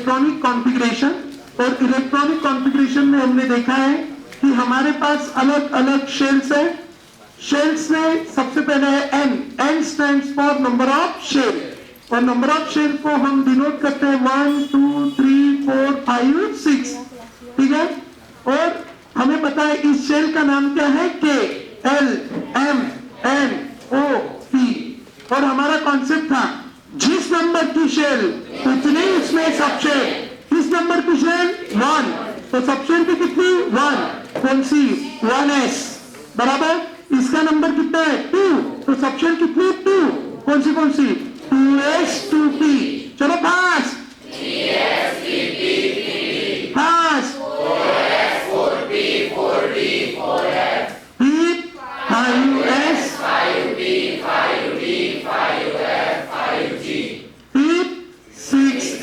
Electronic configuration. और electronic configuration में हमने देखा है कि हमारे पास अलग अलग शेल्स है। शेल्स में सबसे पहले है n stands for number of shell, और नंबर ऑफ शेल को हम डिनोट करते हैं 1 2 3 4 5 6, ठीक है। और हमें पता है इस शेल का नाम क्या है, K L M N O P. और हमारा कॉन्सेप्ट था जिस नंबर की शेल उतने उसमें सब शेल। किस नंबर की शेल 1, तो सब शेल की कितनी 1, कौन सी 1s बराबर। इसका नंबर कितना है 2, तो सब शेल कितनी 2, कौन सी 2s 2p। चलो फास्ट फास्ट 5s 6s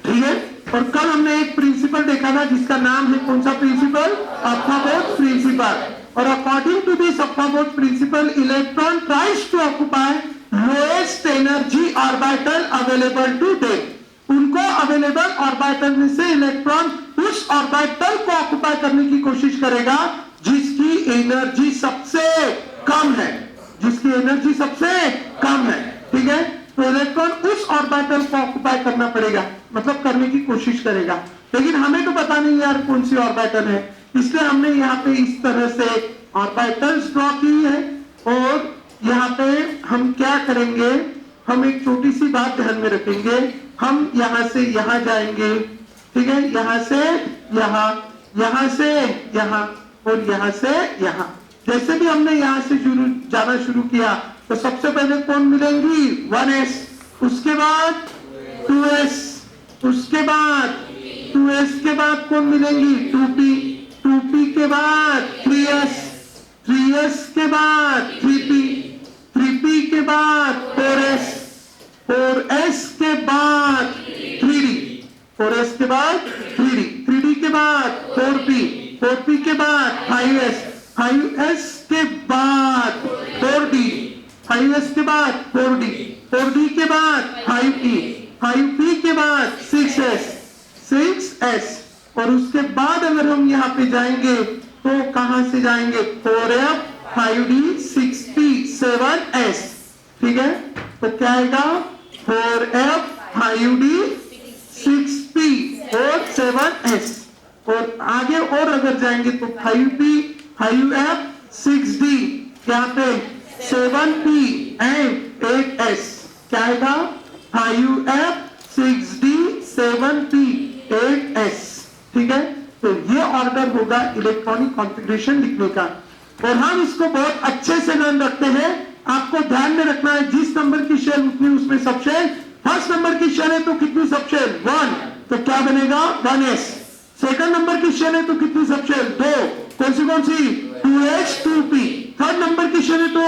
ठीक है। और कल हमने एक प्रिंसिपल देखा था जिसका नाम है कौन सा प्रिंसिपल, अप्पाबोट प्रिंसिपल। और according to this Aufbau principle electron tries to occupy lowest energy orbital available to them. उनको अवेलेबल ऑर्बिटल में से इलेक्ट्रॉन उस ऑर्बिटल को ऑक्युपाई करने की कोशिश करेगा जिसकी एनर्जी सबसे कम है, जिसकी एनर्जी सबसे कम है, ठीक है। तो इलेक्ट्रॉन उस ऑर्बिटल को ऑक्युपाई करना पड़ेगा, मतलब करने की कोशिश करेगा। लेकिन हमें तो पता नहीं यार कौन सी ऑर्बिटल है, इसलिए हमने यहाँ पे इस तरह से ऑर्बिटल्स ड्रॉ की है। और यहाँ पे हम क्या करेंगे, हम एक छोटी सी बात ध्यान में रखेंगे। हम यहाँ से यहाँ जाएंगे, ठीक है, यहाँ से यहाँ, यहाँ से यहाँ और यहाँ से यहाँ। जैसे भी हमने यहाँ से जाना शुरू किया तो सबसे पहले कौन मिलेंगी 1s, उसके बाद 2s, उसके बाद 2s के बाद कौन मिलेंगी 2p, 2p के बाद 3s, 3s के बाद 3p, 3p के बाद 4s, 4s के बाद 3d, 4s के बाद 3d, 3d के बाद 4p, 4p के बाद 5s, 5s के बाद 4d, 5s के बाद 4d, 4d के बाद 5p, 5p के बाद 6s, 6s। और उसके बाद अगर हम यहाँ पे जाएंगे तो कहां से जाएंगे 4f, 5d, 6p, 7s, ठीक है। तो क्या आएगा 4f, 5d, 6p और 7s। और आगे और अगर जाएंगे तो 5p, 5f, 6d, यहाँ पे 7p एंड 8s, क्या आएगा 5f, 6d, 7p, 8s, ठीक है। तो ये ऑर्डर होगा इलेक्ट्रॉनिक कॉन्फ़िगरेशन लिखने का। और हम इसको बहुत अच्छे से ध्यान रखते हैं। आपको ध्यान में रखना है जिस नंबर की शेल उतनी उसमें सब शेल। फर्स्ट नंबर की शेल है तो कितनी सब शेल 1, तो क्या बनेगा 1s। सेकंड नंबर की शेल है तो कितनी सब शेल 2, कौन सी 2s 2p। थर्ड नंबर की शेल है तो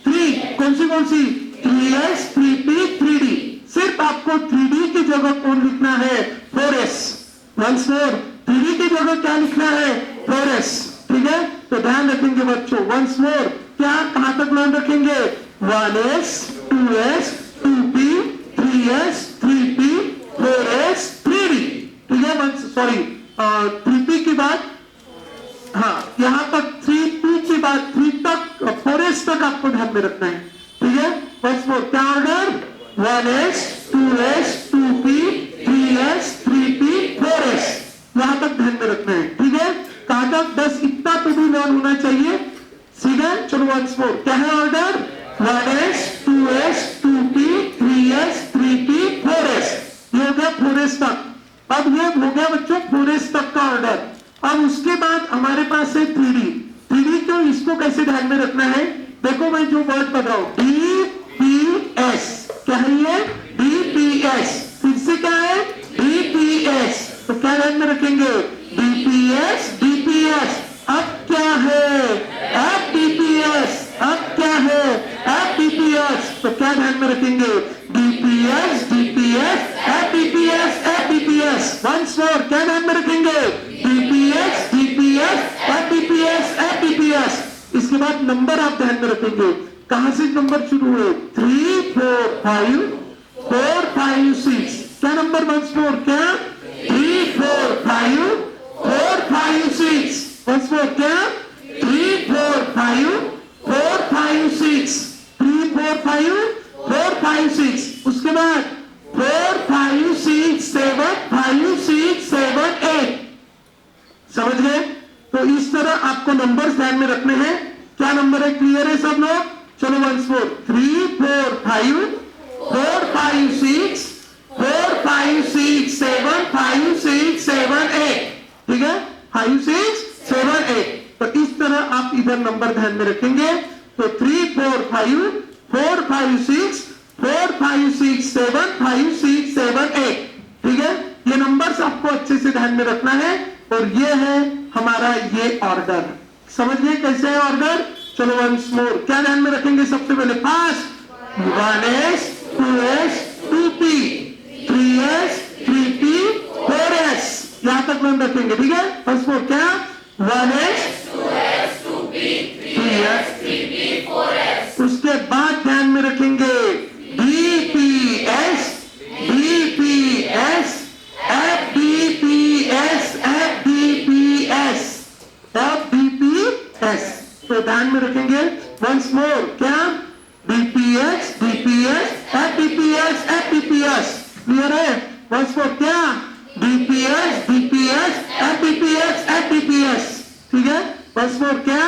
3, कौन सी 3s 3p 3d। सिर्फ आपको 3d की जगह कौन लिखना है 4s। वंस मोर 3d की जगह क्या लिखना है 4s, ठीक है। तो ध्यान रखेंगे बच्चों, वंस मोर क्या कहां तक ध्यान रखेंगे 1s 2s 2p 3s 3p 4s 3d, ठीक है। वंस सॉरी 3p की बात, हाँ यहां तक 3p की बात 3 तक 4s तक आपको ध्यान में रखना है, ठीक है। वंस मोर क्या order 1s 2s 2p 3s 3p 4s, यहां तक ध्यान में रखना है, ठीक है। कहां तक, बस इतना तो भी ध्यान होना चाहिए, ठीक है। चलो वंस मोर क्या है order 1s 2s 2p 3s 3p 4s, ये हो गया 4s तक। अब ये हो गया बच्चों 4s तक का ऑर्डर। अब उसके बाद हमारे पास है 3d। 3d क्यों, इसको कैसे ध्यान में रखना है, देखो मैं जो वर्ड पढ़ रहा हूं dps, क्या है ये dps, फिर से क्या है dps, तो क्या ध्यान में रखेंगे dps dps। अब क्या है fdps, अब क्या है fdps, तो क्या ध्यान में रखेंगे dps dps fdps fdps। Once more क्या ध्यान में रखेंगे dps dps fdps fdps। इसके बाद नंबर आप ध्यान में रखेंगे कहां से नंबर शुरू हुए? 3 4 5 4 5 6। क्या नंबर वंस मोर? क्या? 3 4 5 4 5 6। वंस मोर क्या? 3 4 5 4 5 6। 3 4 5 4 5 6। उसके बाद 4 5 6 7 5 6 7 8। समझ गए? तो इस तरह आपको नंबर्स ध्यान में रखने हैं। क्या नंबर है? क्लियर है सब लोग? चलो वंस मोर 3 4 5 4 5 6 4 5 6 7 5 6 7 8। ठीक है? 5 6 7 8। तो इस तरह आप इधर नंबर ध्यान में रखेंगे। तो 3 4 5 4 5 6 4 5 6 7 5 6 7 8। ठीक है? ये नंबर्स आपको अच्छे से ध्यान में रखना है। और ये है हमारा ये ऑर्डर। समझ गए कैसे है ऑर्डर? चलो वंस मोर क्या ध्यान में रखेंगे? सबसे पहले fast 1s 2s 2p 3s 3p 4s। यहां तक ध्यान रखेंगे। ठीक है? फर्स्ट मोर क्या? 1s 2s 2p 3s 3p 4s। उसके बाद ध्यान में रखेंगे DPS DPS FDPS FDPS FDPS। तो ध्यान में रखेंगे वंस मोर क्या? DPS DPS FDPS FDPS। Clear है? वंस मोर क्या? DPS DPS FDPS FDPS। ठीक है? वंस मोर क्या?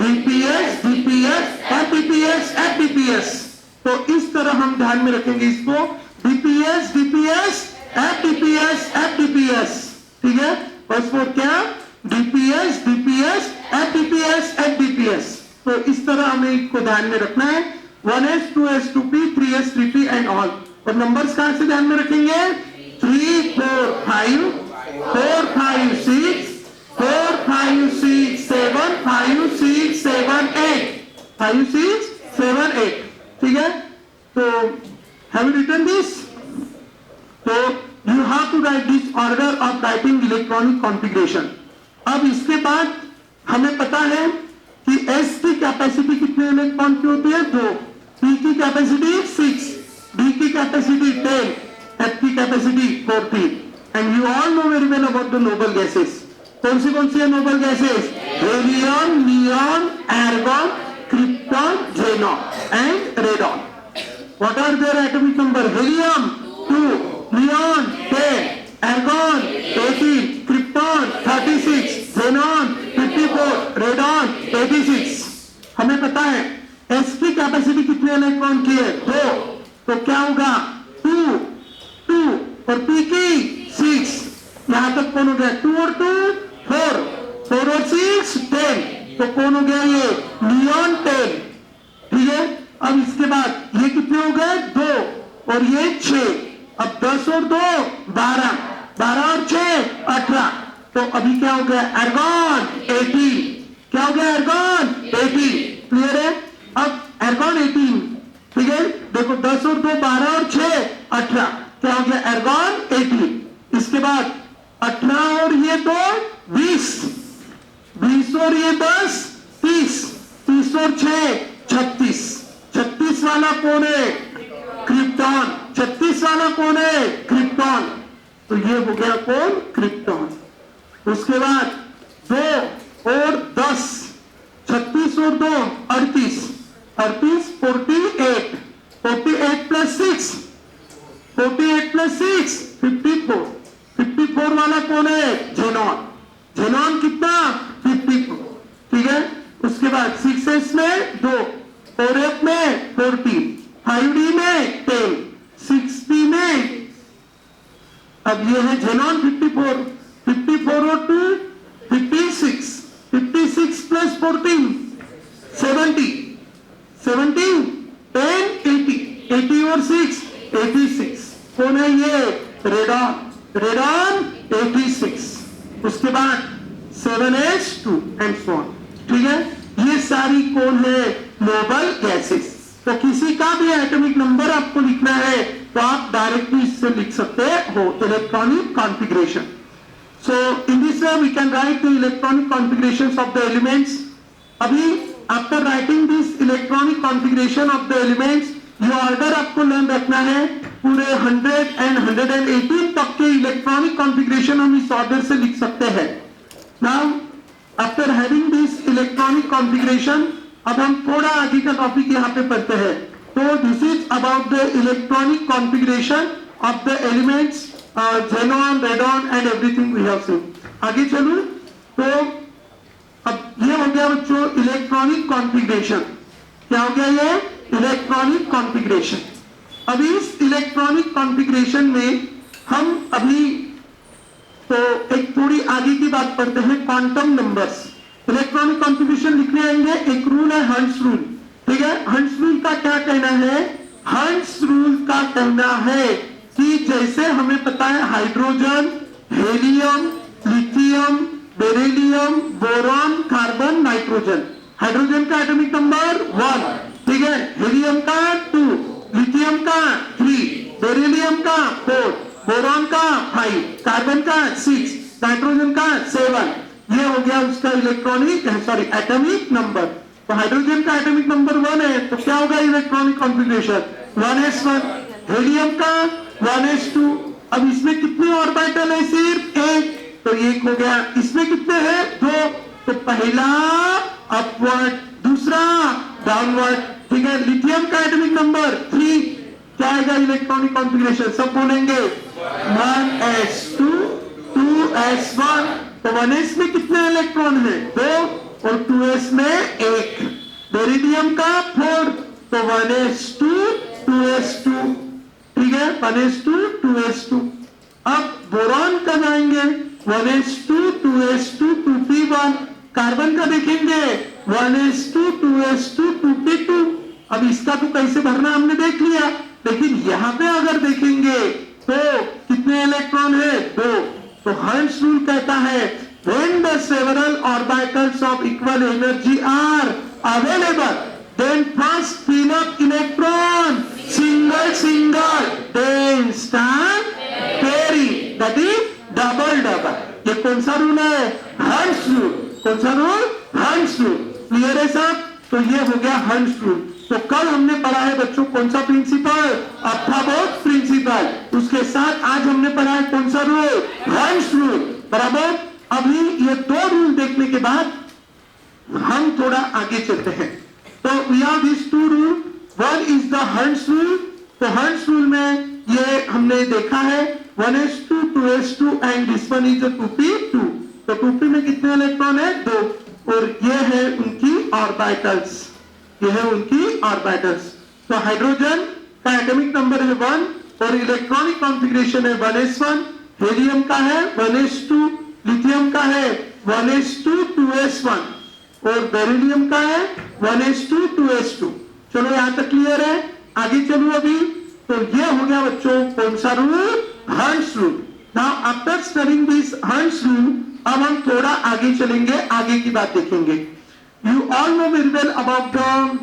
DPS DPS FDPS FDPS। तो इस तरह हम ध्यान में रखेंगे इसको DPS DPS FDPS FDPS। ठीक है? वंस मोर क्या? DPS DPS FDPS FDPS। तो इस तरह हमें इसको ध्यान में रखना है। 1s 2s 2p 3s 3p and all. और नंबर्स कहां से ध्यान में रखेंगे? 3 4 5 4 5 6 4 5 6 7 5 6 7 8 5 6 7 8। ठीक है? तो have you written this? तो you have to write this order of writing electronic configuration। अब इसके बाद हमें पता है कि S की कैपेसिटी कितने इलेक्ट्रॉन की होती है? 2। P की कैपेसिटी 6, D की कैपेसिटी 10, F की capacity 14। And you all know very well about the noble gases. कौन सी है noble gases? Helium, neon, argon, krypton, xenon and radon. What are their atomic number? Helium 2, neon 10, argon 18, krypton 36, xenon 54, radon 86। हमें पता है S की capacity कितने electron की है? 2। तो क्या होगा? 2 2 और P की 6। यहां तक कौन हो गया? 2 और 2 4 4 और 6 10। तो कौन हो गया? ये नियॉन 10। ठीक है? अब इसके बाद ये कितने हो गए? 2 और ये 6। अब 10 और 2 12 12 और 6 18। तो अभी क्या हो गया? आर्गन 18। क्या हो गया? आर्गन 18। क्लियर है? अब आर्गन 18। ठीक है? देखो 10 और 2 12 और 6 18। क्या हो गया? आर्गन 18। इसके बाद 18 और ये 2 20 20 और ये 10 30 30 और 6 36। 36 वाला कौन है? क्रिप्टॉन। 36 वाला कौन है? क्रिप्टॉन। तो ये हो गया कौन? क्रिप्टॉन। उसके बाद 2 और 10 36 और 2 38 38 48 48 प्लस 6 48 प्लस 6 54 54 वाला कौन है? ज़ेनॉन। ज़ेनॉन कितना? 54। ठीक है? उसके बाद 6s में 2, 4f में 14, 5d में 10, 6p में अब ये है ज़ेनॉन 54 54 और 2 56 56 प्लस 14 70 17 10 80 80 और 6 86। कौन है ये? रेडॉन। रेडॉन 86। उसके बाद 7s2 एंड सो ऑन। ठीक है? ये सारी कौन है? Noble gases. तो किसी का भी एटॉमिक नंबर आपको लिखना है तो आप डायरेक्टली इससे लिख सकते हो electronic configuration. So in this way we can write the electronic configurations of the elements. अभी after writing this electronic configuration of the elements, ये ऑर्डर आपको लर्न रखना है। पूरे 100 एंड 118 तक के इलेक्ट्रॉनिक कॉन्फ़िगरेशन हम इस ऑर्डर से लिख सकते हैं। Now after having this electronic configuration, अब हम थोड़ा आगे का टॉपिक यहाँ पे पढ़ते हैं। तो this is about the electronic configuration of the elements xenon, radon and everything we have seen. आगे चलूं तो अब ये हो गया बच्चों इलेक्ट्रॉनिक कॉन्फ़िगरेशन। क्या हो गया ये? Electronic configuration. अब इस इलेक्ट्रॉनिक कॉन्फ़िगरेशन में हम अभी तो एक थोड़ी आगे की बात पढ़ते हैं, क्वांटम नंबर्स। इलेक्ट्रॉनिक कॉन्फ़िगरेशन लिखने आएंगे, एक रूल है हंस रूल, ठीक है। हंस रूल का क्या कहना है? हंस रूल का कहना है कि जैसे हमें पता है hydrogen, helium, lithium, beryllium, boron, carbon, nitrogen. Hydrogen का एटॉमिक नंबर 1, ठीक है। हेलियम का 2, लिथियम का 3, बेरिलियम का 4, बोरॉन का 5, कार्बन का 6, नाइट्रोजन का 7। ये हो गया उसका एटॉमिक नंबर। तो हाइड्रोजन का एटॉमिक नंबर 1 है, तो क्या होगा इलेक्ट्रॉनिक कॉन्फ़िगरेशन? 1s1। हेलियम का 1s2। अब इसमें कितने ऑर्बिटल है? सिर्फ एक, तो एक हो गया। इसमें कितने हैं? 2। तो पहला अपवर्ड, दूसरा डाउनवर्ड, ठीक है। लिथियम का एटॉमिक नंबर 3। क्या आएगा इलेक्ट्रॉनिक कॉन्फ़िगरेशन? सब बोलेंगे 1s2 2s1। तो 1s में कितने इलेक्ट्रॉन है? 2, और 2s में 1। बेरिलियम का 4, तो 1s2 2s2, ठीक है। 1s2 2s2। अब बोरॉन का जाएंगे 1s2 2s2 2p1। कार्बन का देखेंगे 1s2 2s2 2p2। अब इसका तो कैसे भरना हमने देख लिया, लेकिन यहां पे अगर देखेंगे तो कितने इलेक्ट्रॉन है? 2। तो हंस रूल कहता है when the several orbitals of equal energy are available, then first fill up electron single, then start pairing, that is double। ये कौन सा रूल है? हंस रूल। कौन सा रूल? हंस रूल। क्लियर है सब? तो ये हो गया हंस रूल। तो कल हमने पढ़ा है बच्चों कौन सा प्रिंसिपल? अर्थाबोध प्रिंसिपल। उसके साथ आज हमने पढ़ा है कौन सा रूल? हंस रूल, बराबर। अभी ये 2 रूल देखने के बाद हम थोड़ा आगे चलते हैं। तो we have this 2 rule. One is the Hund's rule. तो हंस रूल में ये हमने देखा है 1s2 2s2 and this one is 2p2। तो 2p में कितने इलेक्ट्रॉन है? 2, और ये है उनकी ऑर्बिटल्स, ये है उनकी ऑर्बिटल्स। तो हाइड्रोजन का एटॉमिक नंबर है 1 और इलेक्ट्रॉनिक कॉन्फ़िगरेशन है 1s1। हेलियम का है 1s2, लिथियम का है 1s2 2s1 और बेरिलियम का है 1s2 2s2। चलो यहां तक क्लियर है? आगे चलो अभी। तो ये हो गया बच्चों कौन सा रूल? हंस rule. Now after studying this हंस रूल, अब हम थोड़ा आगे चलेंगे, आगे की बात देखेंगे। You all know very well about the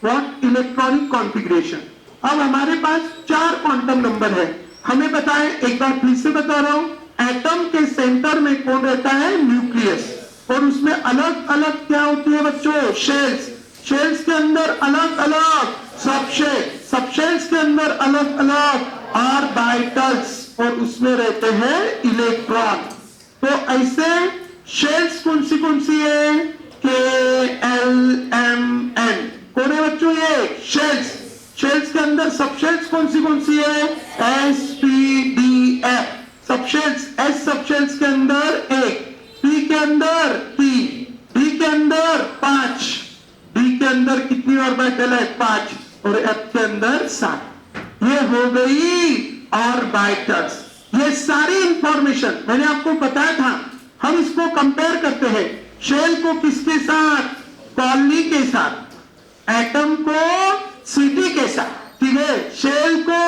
what electronic configuration. अब हमारे पास 4 क्वांटम नंबर है। हमें पता है, एक बार फिर से बता रहा हूं, एटम के सेंटर में कौन रहता है? न्यूक्लियस। और उसमें अलग अलग क्या होती है बच्चों? शेल्स। शेल्स के अंदर अलग अलग सबशेल, सबशेल्स के अंदर अलग अलग ऑर्बिटल्स, और उसमें रहते हैं इलेक्ट्रॉन। तो ऐसे शेल्स कौन सी है? K L M N. कौन है बच्चों ये? शेल्स। शेल्स के अंदर सबशेल्स कौन सी है? S P D F. Subshells, S subshells के अंदर 1, पी के अंदर 3, डी के अंदर 5, डी के अंदर कितनी ऑर्बिटल है? 5, और एफ के अंदर 7। ये हो गई ऑर्बिटल्स। ये सारी इंफॉर्मेशन मैंने आपको बताया था। हम इसको कंपेयर करते हैं शेल को किसके साथ? कॉलोनी के साथ। एटम को सिटी के साथ, ठीक है। शेल को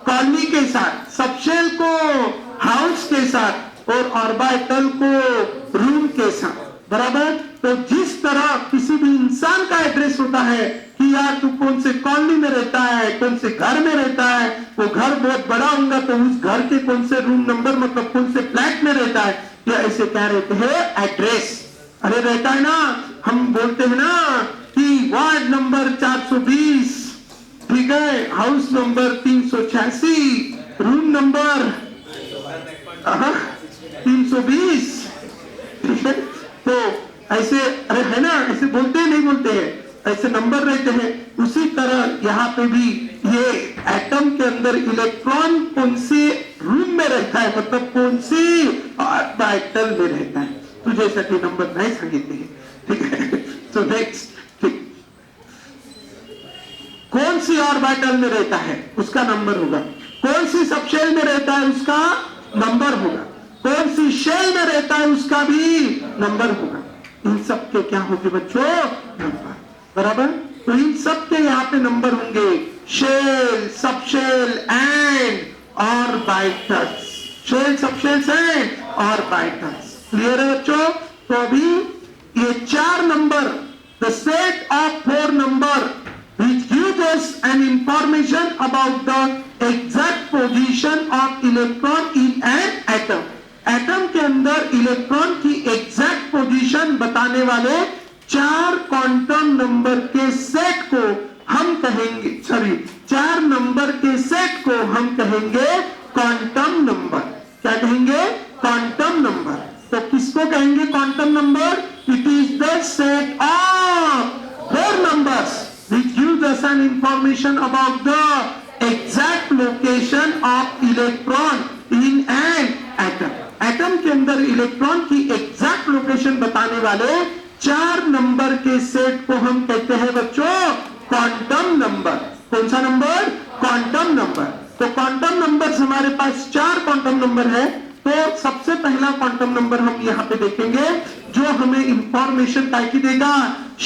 कॉलोनी के साथ, सबशेल को हाउस के साथ, और ऑर्बिटल को रूम के साथ, बराबर। तो जिस तरह किसी भी इंसान का एड्रेस होता है कि यार तू कौन से कॉलोनी में रहता है, कौन से घर में रहता है, वो घर बहुत बड़ा होगा तो उस घर के कौन से रूम नंबर, मतलब कौन से फ्लैट में रहता है, या ऐसे क्या रहते हैं? एड्रेस। अरे रहता है ना, हम बोलते हैं ना कि वार्ड नंबर 420, ठीक है, हाउस नंबर 386, रूम नंबर 320, ठीक है। तो ऐसे अरे है ना, ऐसे बोलते हैं नहीं बोलते हैं, ऐसे नंबर रहते हैं। उसी तरह यहाँ पे भी ये एटम के अंदर इलेक्ट्रॉन कौन से रूम में रहता है, मतलब कौन सी ऑर्बिटल में रहता है, तो जैसा कि नंबर नहीं सांगितले हैं, ठीक है। सो नेक्स्ट, कौन सी ऑर्बिटल में रहता है उसका नंबर होगा, कौन सी सबशेल में रहता है उसका नंबर होगा, कौन सी शेल में रहता है उसका भी नंबर होगा। इन सब के क्या होंगे बच्चों, नंबर, बराबर। तो इन सब के यहाँ पे नंबर होंगे, shell, subshell and orbitals, shell, subshells and orbitals. Clear है बच्चों। तो अभी ये 4 number, the set of 4 number which gives us an information about the exact position of electron in an atom. Atom के अंदर इलेक्ट्रॉन की exact position बताने वाले 4 क्वांटम नंबर के सेट को हम कहेंगे, सॉरी 4 नंबर के सेट को हम कहेंगे क्वांटम नंबर। क्या कहेंगे, क्वांटम नंबर। तो किसको कहेंगे quantum number, it is the set of 4 numbers which gives us an information about the exact location of electron in an atom. Atom के अंदर इलेक्ट्रॉन की एग्जैक्ट लोकेशन बताने वाले 4 नंबर के सेट को हम कहते हैं बच्चों क्वांटम नंबर। कौन सा नंबर, क्वांटम नंबर। तो क्वांटम नंबर हमारे पास 4 क्वांटम नंबर है। तो सबसे पहला क्वांटम नंबर हम यहाँ पे देखेंगे जो हमें इंफॉर्मेशन क्या देगा,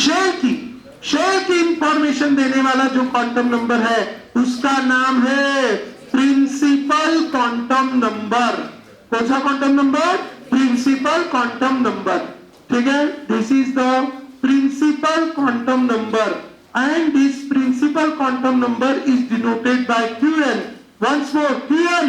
शेल की इंफॉर्मेशन देने वाला जो क्वांटम नंबर है उसका नाम है प्रिंसिपल क्वांटम नंबर। कौन सा quantum number, principal quantum number, ठीक है। This is the principal quantum number and this principal quantum number is denoted by Qn। Once more, Qn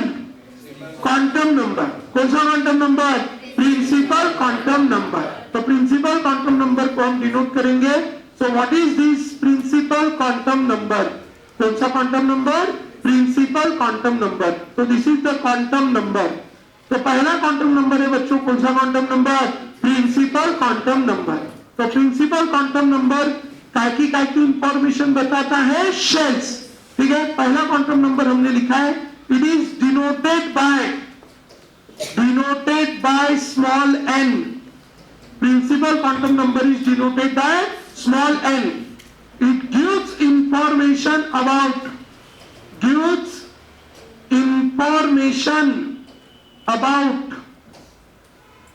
quantum number. कौन सा quantum number, principal quantum number. तो principal quantum number को हम denote करेंगे। So what is this principal quantum number? कौन सा quantum number? Principal quantum number. So this is the quantum number. तो पहला quantum number है बच्चों, कौन सा quantum number? Principal quantum number. तो principal quantum number काय की इंफॉर्मेशन बताता है, shells, ठीक है। पहला quantum number हमने लिखा है, it is denoted by small n. Principal quantum number is denoted by small n. It gives information about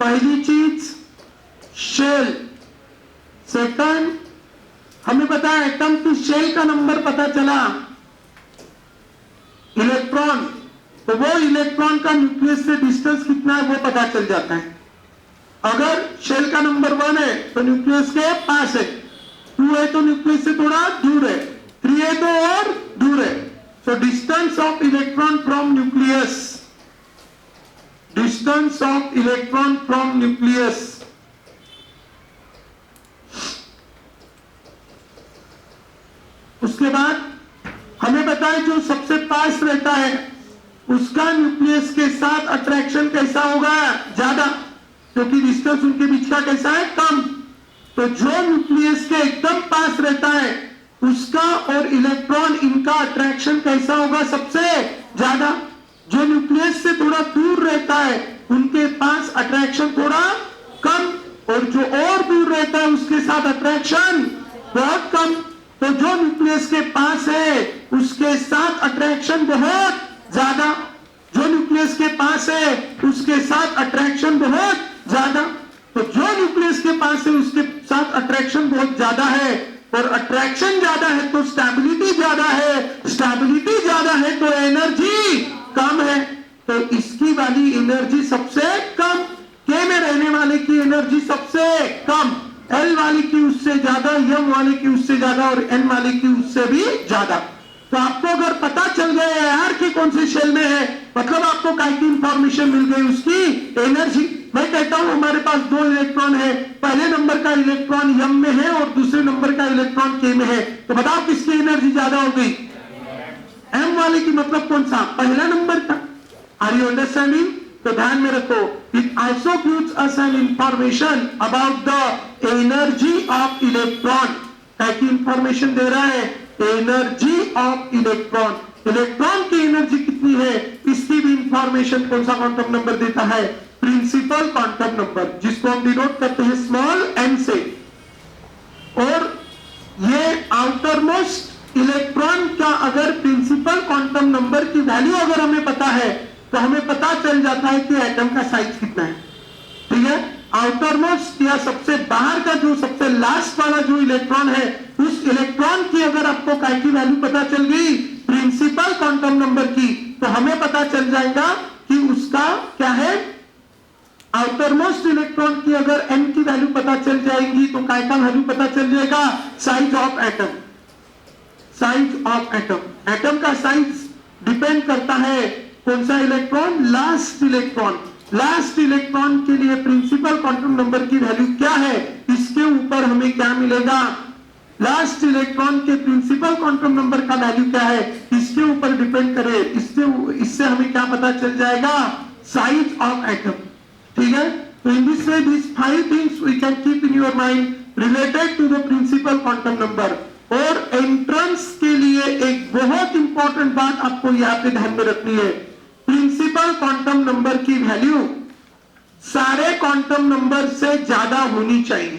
पहली चीज शेल। सेकंड, हमें पता है एटम की शेल का नंबर पता चला, इलेक्ट्रॉन, तो वो इलेक्ट्रॉन का न्यूक्लियस से डिस्टेंस कितना है वो पता चल जाता है। अगर शेल का नंबर 1 है तो न्यूक्लियस के पास है, 2 है तो न्यूक्लियस से थोड़ा दूर है, 3 है तो और दूर है। So distance of electron from nucleus, distance of electron from nucleus, उसके बाद हमें पता है जो सबसे पास रहता है उसका न्यूक्लियस के साथ अट्रैक्शन कैसा होगा, ज्यादा, क्योंकि डिस्टेंस उनके बीच का कैसा है, कम। तो जो न्यूक्लियस के एकदम पास रहता है उसका और इलेक्ट्रॉन इनका अट्रैक्शन कैसा होगा, सबसे ज्यादा। जो न्यूक्लियस से थोड़ा दूर रहता है उनके पास अट्रैक्शन थोड़ा कम, और जो और दूर रहता है उसके साथ अट्रैक्शन बहुत कम। तो जो न्यूक्लियस के पास है उसके साथ अट्रैक्शन बहुत ज्यादा, जो न्यूक्लियस के पास है उसके साथ अट्रैक्शन बहुत ज्यादा। तो जो न्यूक्लियस के पास है उसके साथ अट्रैक्शन बहुत ज्यादा है, और अट्रैक्शन ज्यादा है तो स्टेबिलिटी ज्यादा है, स्टेबिलिटी ज्यादा है तो एनर्जी कम है। तो इसकी वाली एनर्जी सबसे कम, के में रहने वाले की एनर्जी सबसे कम, एल वाले की उससे ज्यादा, एम वाले की उससे ज्यादा, और एन वाले की उससे भी ज्यादा। तो आपको अगर पता चल गया यार कि कौन से शेल में है, मतलब आपको काय की इंफॉर्मेशन मिल गई, उसकी एनर्जी। मैं कहता हूं हमारे पास दो इलेक्ट्रॉन है, पहले नंबर का इलेक्ट्रॉन m में है और दूसरे नंबर का इलेक्ट्रॉन k में है, तो बताओ किसकी एनर्जी ज्यादा हो गई? m वाले की, मतलब कौन सा? पहला नंबर का। Are you understanding? तो ध्यान में रखो, it also gives us an information about the energy of electron. क्या की इंफॉर्मेशन दे रहा है? Energy of electron. इलेक्ट्रॉन की एनर्जी कितनी है इसकी भी इंफॉर्मेशन कौन सा क्वांटम नंबर देता है? प्रिंसिपल क्वांटम नंबर, जिसको हम डिनोट करते हैं स्मॉल n से। और ये आउटर मोस्ट इलेक्ट्रॉन का अगर प्रिंसिपल क्वांटम नंबर की वैल्यू अगर हमें पता है तो हमें पता चल जाता है कि एटम का साइज कितना है। ठीक है, आउटर मोस्ट या सबसे बाहर का जो सबसे लास्ट वाला जो इलेक्ट्रॉन है, उस इलेक्ट्रॉन की अगर आपको काय की वैल्यू पता चल गई प्रिंसिपल क्वांटम नंबर की, तो हमें पता चल जाएगा कि उसका क्या है, आउटर मोस्ट इलेक्ट्रॉन की अगर n की वैल्यू पता चल जाएगी तो काय का वैल्यू पता चल जाएगा, size of atom. Size of atom, atom का साइज डिपेंड करता है कौन सा electron? Last electron. Last electron के लिए प्रिंसिपल क्वांटम नंबर की वैल्यू क्या है, इसके ऊपर हमें क्या मिलेगा? लास्ट इलेक्ट्रॉन के प्रिंसिपल क्वांटम नंबर का वैल्यू क्या है, इसके ऊपर डिपेंड करे, इससे हमें क्या पता चल जाएगा? Size of atom. ठीक है, तो in this way this 5 things we can keep in your mind related to the principal quantum number. और एंट्रेंस के लिए एक बहुत इंपॉर्टेंट बात आपको यहाँ पे ध्यान में रखनी है, प्रिंसिपल क्वांटम नंबर की वैल्यू सारे क्वांटम नंबर से ज्यादा होनी चाहिए।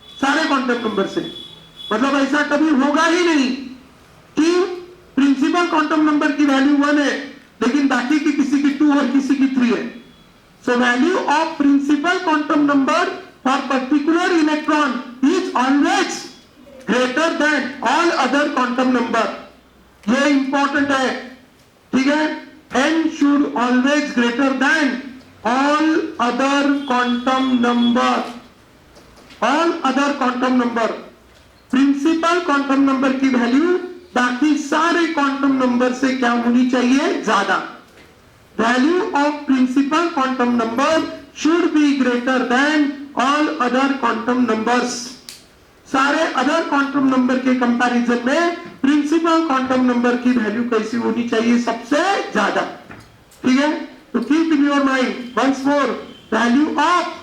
सारे क्वांटम नंबर से, मतलब ऐसा कभी होगा ही नहीं कि प्रिंसिपल क्वांटम नंबर की वैल्यू 1 है लेकिन बाकी की किसी की 2 और किसी की 3 है। So value of principal quantum number for particular electron is always greater than all other quantum number. ये इंपॉर्टेंट है। ठीक है, n should always greater than all other quantum number. All other quantum number, principal quantum number की value बाकी सारे quantum number से क्या होनी चाहिए? ज्यादा। Value of principal quantum number should be greater than all other quantum numbers. सारे other quantum number के कंपैरिजन में प्रिंसिपल क्वांटम नंबर की वैल्यू कैसी होनी चाहिए? सबसे ज्यादा। ठीक है, तो keep in your mind once more, value of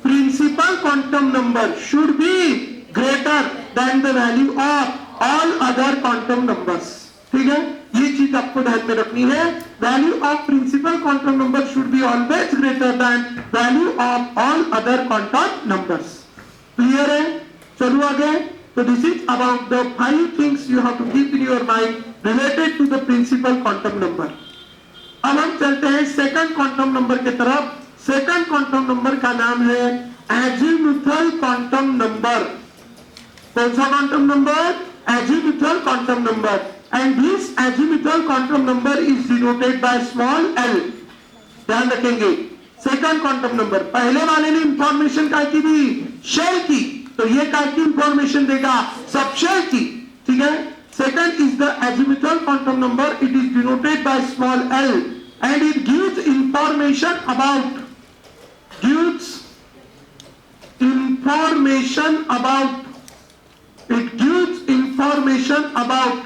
principal quantum number should be greater than the value of all other quantum numbers. ठीक है, ये चीज आपको ध्यान में रखनी है, value of principal quantum number should be always greater than value of all other quantum numbers. Clear है? चलो आगे। तो this is about the 5 things you have to keep in your mind related to the principal quantum number. अब हम चलते हैं second quantum number की तरफ। सेकंड क्वांटम नंबर का नाम है एजीमुथल क्वांटम नंबर। कौन सा quantum number? Azimuthal quantum number. And this azimuthal quantum number is denoted by small l। ध्यान रखेंगे, सेकंड क्वांटम नंबर, पहले वाले ने इंफॉर्मेशन काय की दी? शेल की, तो ये काय की इंफॉर्मेशन देगा? सब शेल की। ठीक है, second is the azimuthal quantum number, it is denoted by small l and it gives information about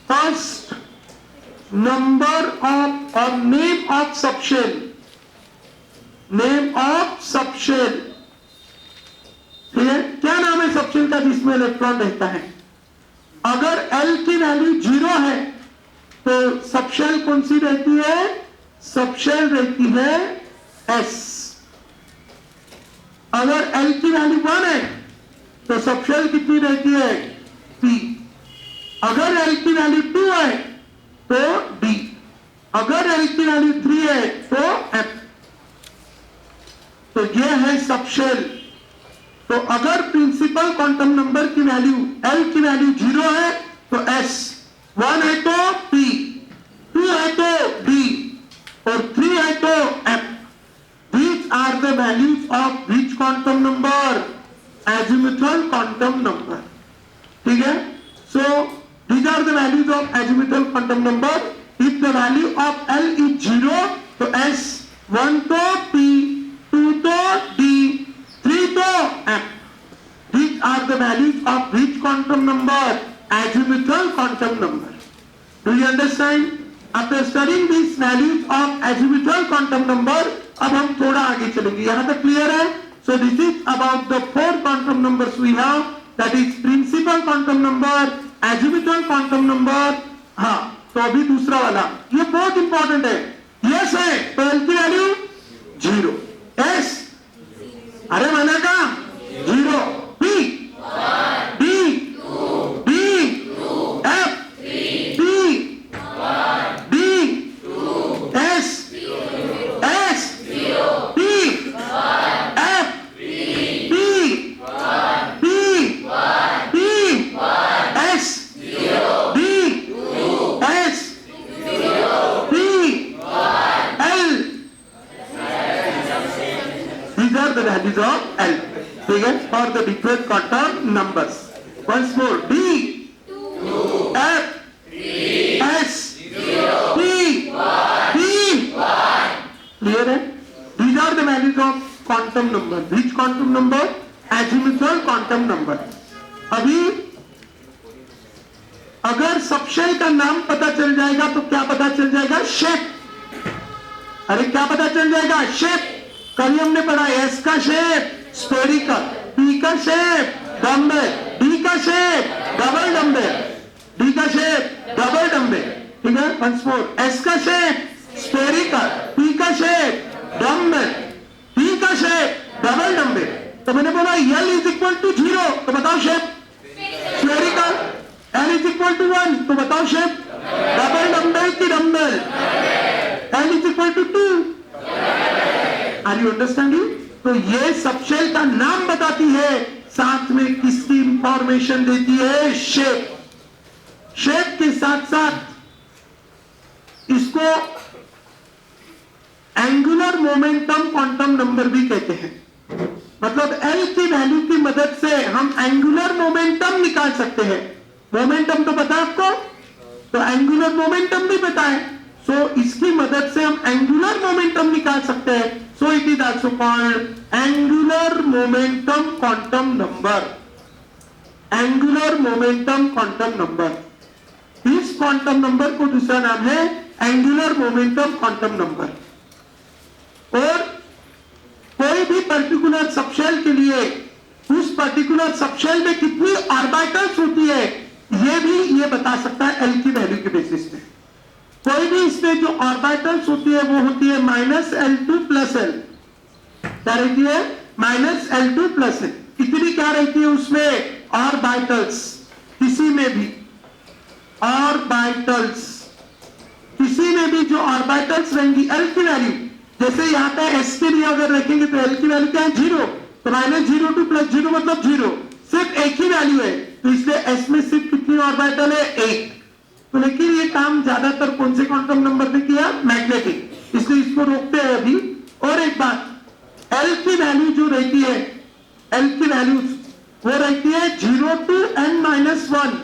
first number of or name of subshell, name of subshell। ठीक है, क्या नाम है सबशेल का जिसमें इलेक्ट्रॉन रहता है? अगर L की वैल्यू 0 है तो सबशेल कौन सी रहती है? सबशेल रहती है S। अगर L की वैल्यू 1 है तो सबशेल कितनी रहती है? P। अगर L की वैल्यू 2 है तो D। अगर L की वैल्यू 3 है तो F। तो यह है सबशेल। तो अगर प्रिंसिपल क्वांटम नंबर की वैल्यू L की वैल्यू 0 है तो S, 1 है तो P, 2 है तो D और 3 है तो F। These are the values of which quantum number? Azimuthal quantum number। ठीक है, so these are the values of azimuthal quantum number। If the value of L is 0 तो S, 1 तो P, m. These are the values of which quantum number? Azimuthal quantum number. Do you understand? After studying these values of azimuthal quantum number, अब हम थोड़ा आगे चलेंगे. यहाँ तक clear है? So this is about the 4 quantum numbers we have. That is principal quantum number, azimuthal quantum number. हाँ, तो अभी दूसरा वाला, ये बहुत इंपॉर्टेंट है. यस है, तो एल की वैल्यू 0. एस, अरे माना का 0. B, D, D, F, D, D, S, S, D, F, D, D, D, S, D, S, D, L. These are the values of L. ठीक है, for the different quantum numbers. Once more, D, F, S, T, D. Clear है? These are the values of quantum number. Which quantum number? Azimuthal quantum number. अभी अगर subshell का नाम पता चल जाएगा तो क्या पता चल जाएगा? शेप. अरे क्या पता चल जाएगा? शेप. कल हमने पढ़ा एस का शेप स्फेरिकल, पी का शेप डम्बल, डी का शेप डबल डम्बल, डी का शेप डबल डम्बल. ठीक है, वंस मोर, एस का शेप स्फेरिकल, पी का शेप डम्बल, डी का शेप डबल डम्बल. तो मैंने बोला एल इज इक्वल टू 0, तो बताओ shape spherical. L is equal to 1, तो बताओ शेप डबल डम्बल की dumbbell. L is equal to 2. Are you understanding? तो ये सबशेल का नाम बताती है, साथ में किसकी इंफॉर्मेशन देती है? शेप. शेप के साथ साथ इसको एंगुलर मोमेंटम क्वांटम नंबर भी कहते हैं. मतलब एल की वैल्यू की मदद से हम एंगुलर मोमेंटम निकाल सकते हैं. मोमेंटम तो पता है आपको, तो एंगुलर मोमेंटम भी पता है. सो इसकी मदद से हम एंगुलर मोमेंटम निकाल सकते हैं. So it is also called angular momentum quantum number. Angular momentum quantum number. इस quantum number को दूसरा नाम है angular momentum quantum number. और कोई भी पर्टिकुलर सबशेल के लिए उस पर्टिकुलर सबशेल में कितनी ऑर्बिटल्स होती है, ये भी ये बता सकता है एल की वैल्यू के बेसिस पे. कोई भी इसमें जो ऑर्बिटल्स होती है वो होती है -L2 + L. क्या रहती है? -L2 + L. इतनी क्या रहती है उसमें? ऑर्बिटल्स. किसी में भी ऑर्बिटल्स, किसी में भी जो ऑर्बिटल्स रहेंगी एल की वैल्यू, जैसे यहाँ पे एस के लिए अगर रखेंगे तो एल की वैल्यू क्या है? 0. तो -02 + 0 मतलब 0. सिर्फ एक ही वैल्यू है, तो इसलिए एस में सिर्फ कितनी ऑर्बिटल है? 1. तो लेकिन ये काम ज्यादातर कौन से क्वांटम नंबर ने किया? मैग्नेटिक. इसलिए इसको रोकते हैं अभी. और एक बात, एल की वैल्यू जो रहती है, एल की वैल्यू वो रहती है 0 to n-1.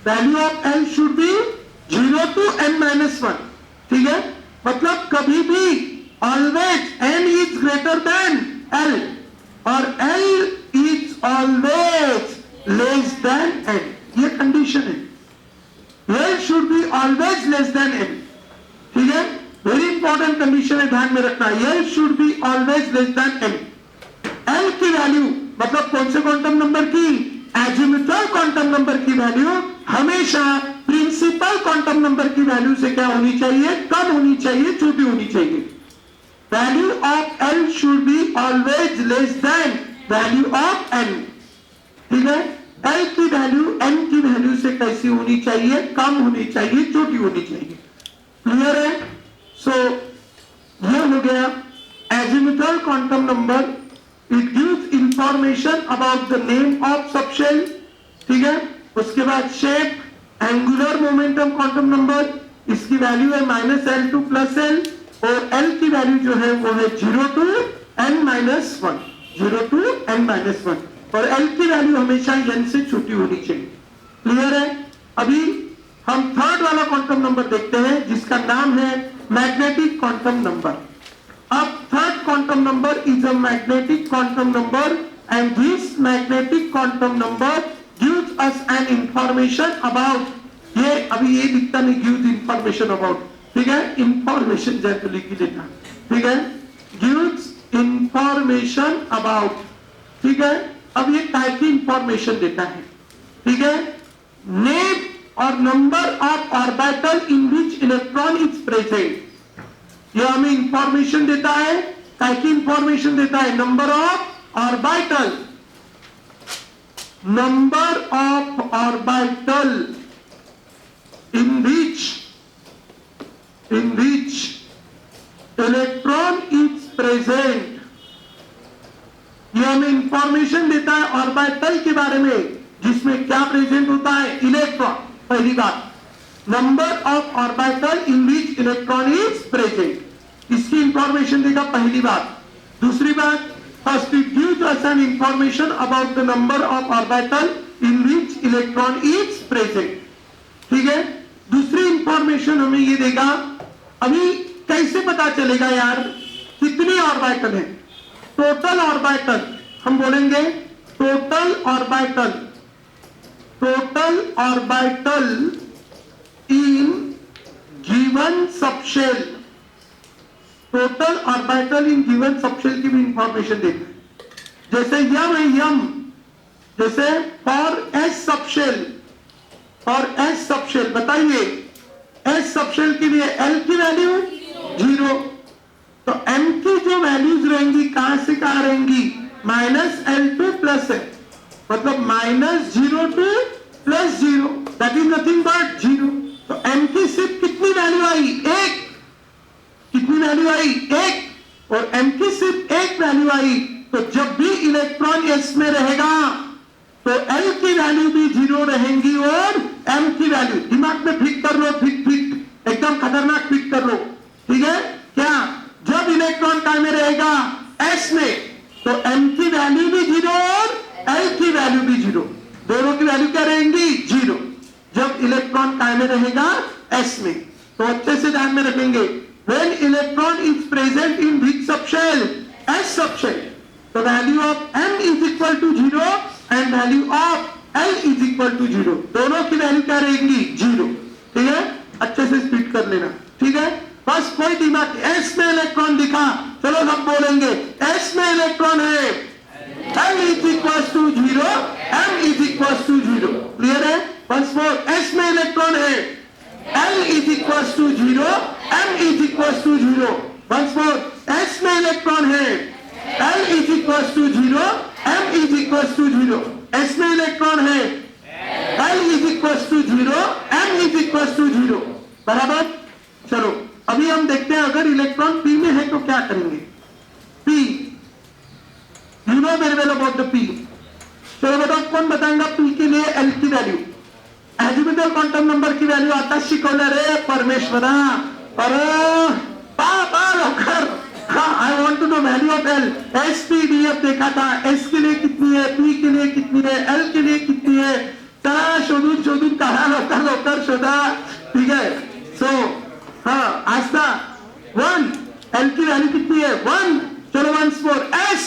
Value of L should be 0 to n-1. ठीक है, मतलब कभी भी always n is greater than l और l is always less than n. ये कंडीशन है. L should be always less than n. ठीक है, वेरी इंपॉर्टेंट कंडीशन है, ध्यान में रखना. L should be always less than n. L की वैल्यू मतलब कौन से क्वांटम नंबर की? एजिमुथल क्वांटम नंबर की वैल्यू हमेशा प्रिंसिपल क्वांटम नंबर की वैल्यू से क्या होनी चाहिए? कम होनी चाहिए, छोटी होनी चाहिए. Value of L should be always less than value of n. ठीक है, L की वैल्यू n की वैल्यू से कैसी होनी चाहिए? कम होनी चाहिए, छोटी होनी चाहिए. क्लियर है? सो ये हो गया azimuthal quantum number. It gives information about the name of subshell. ठीक है, उसके बाद shape, angular momentum quantum number, इसकी वैल्यू है -L2 + L और L की वैल्यू जो है वो है 0 to n-1. 0 to n-1 और L की वैल्यू हमेशा n से छोटी होनी चाहिए. क्लियर है? अभी हम थर्ड वाला क्वांटम नंबर देखते हैं जिसका नाम है मैग्नेटिक क्वांटम नंबर. अब third quantum number is a magnetic quantum number and this magnetic quantum number gives us an information about, ये अभी ये लिखता नहीं, gives information about, ठीक है, information जनरली की लिखा, ठीक है, gives information about, ठीक है, अब ये टाइप की इंफॉर्मेशन देता है, ठीक है, नेम और number of orbital in which electron is present, ये हमें इंफॉर्मेशन देता है, टाइप की इंफॉर्मेशन देता है, number of orbital, number of orbital in which electron is present, ये हमें इंफॉर्मेशन देता है ऑर्बिटल के बारे में जिसमें क्या प्रेजेंट होता है, इलेक्ट्रॉन, पहली बात, number of orbital in which electron is present, इसकी इंफॉर्मेशन देगा, पहली बात। दूसरी बात, first it gives us an information about the number of orbital in which electron is present, ठीक है, दूसरी इंफॉर्मेशन हमें ये देगा, अभी कैसे पता चलेगा यार कितनी ऑर्बिटल है, टोटल ऑर्बिटल, हम बोलेंगे total orbital in given subshell, total orbital in given subshell की भी इंफॉर्मेशन देते हैं, जैसे यम है, यम, जैसे फॉर एस सबशेल, बताइए एस सबशेल के लिए एल की वैल्यू 0, तो m की जो वैल्यूज रहेंगी कहां से कहां रहेंगी, -L2 प्लस है, मतलब -0 to +0, that is nothing but 0, तो m की सिर्फ कितनी वैल्यू आई, 1, कितनी वैल्यू आई, 1, और m की सिर्फ 1 वैल्यू आई, तो जब भी इलेक्ट्रॉन s में रहेगा तो l की वैल्यू भी 0 रहेंगी और m की वैल्यू, दिमाग में फिट कर लो, फिट एकदम खतरनाक फिट कर लो, ठीक है, क्या, जब इलेक्ट्रॉन काय में रहेगा s में, तो m की वैल्यू भी 0 और l की वैल्यू भी 0, दोनों की वैल्यू क्या रहेंगी, 0, जब इलेक्ट्रॉन काय में रहेगा s में, तो अच्छे से ध्यान में रखेंगे, when electron is present in which subshell, s subshell, the value of m is equal to 0 and value of l is equal to 0, दोनों की वैल्यू क्या रहेंगी, 0, ठीक है, अच्छे से स्पीड कर लेना, ठीक है, बस कोई दिमाग, एस में इलेक्ट्रॉन दिखा, चलो सब बोलेंगे, एस में इलेक्ट्रॉन है, L is equals to 0, M is equals to 0, clear है, बस वो एस में इलेक्ट्रॉन है, L is equals to 0, M is equals to 0, बस वो एस में इलेक्ट्रॉन है, L is equals to 0, M is equals to 0, S में इलेक्ट्रॉन है, L is equals to 0, M is equals to 0, बराबर, चलो अभी हम देखते हैं अगर इलेक्ट्रॉन पी में है तो क्या करेंगे, P, you know very well about the P, चलो बताओ कौन बताएगा पी के लिए एल की वैल्यू, एजिमुथल क्वांटम नंबर की वैल्यू आता शिकवलं रे परमेश्वरा, पर पा लवकर, हाँ I want to know value of L, S P D F देखा था, एस के लिए कितनी है, पी के लिए कितनी है, एल के लिए कितनी है, चला शोधून कहा, लवकर शोधा, ठीक है, सो हाँ आस्था 1, एल की वैल्यू कितनी है, 1, चलो 1 4, S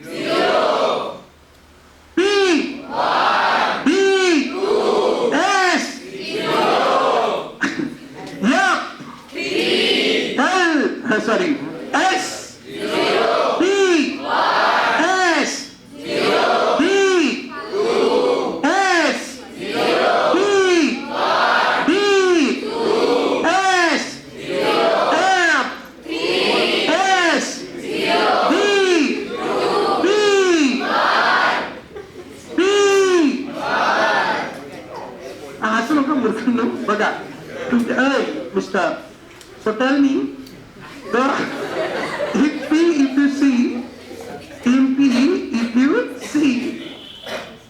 0, P 1, B 2, S 0, yup 3, L sorry S 0, P 1, S 0, B 2, S 0, P 1, B 2, S 0, F 3, S 0, B 2, B 1, B 1, असं लोक मूर्ख बघा तुमच्या mister, so tell me the if you see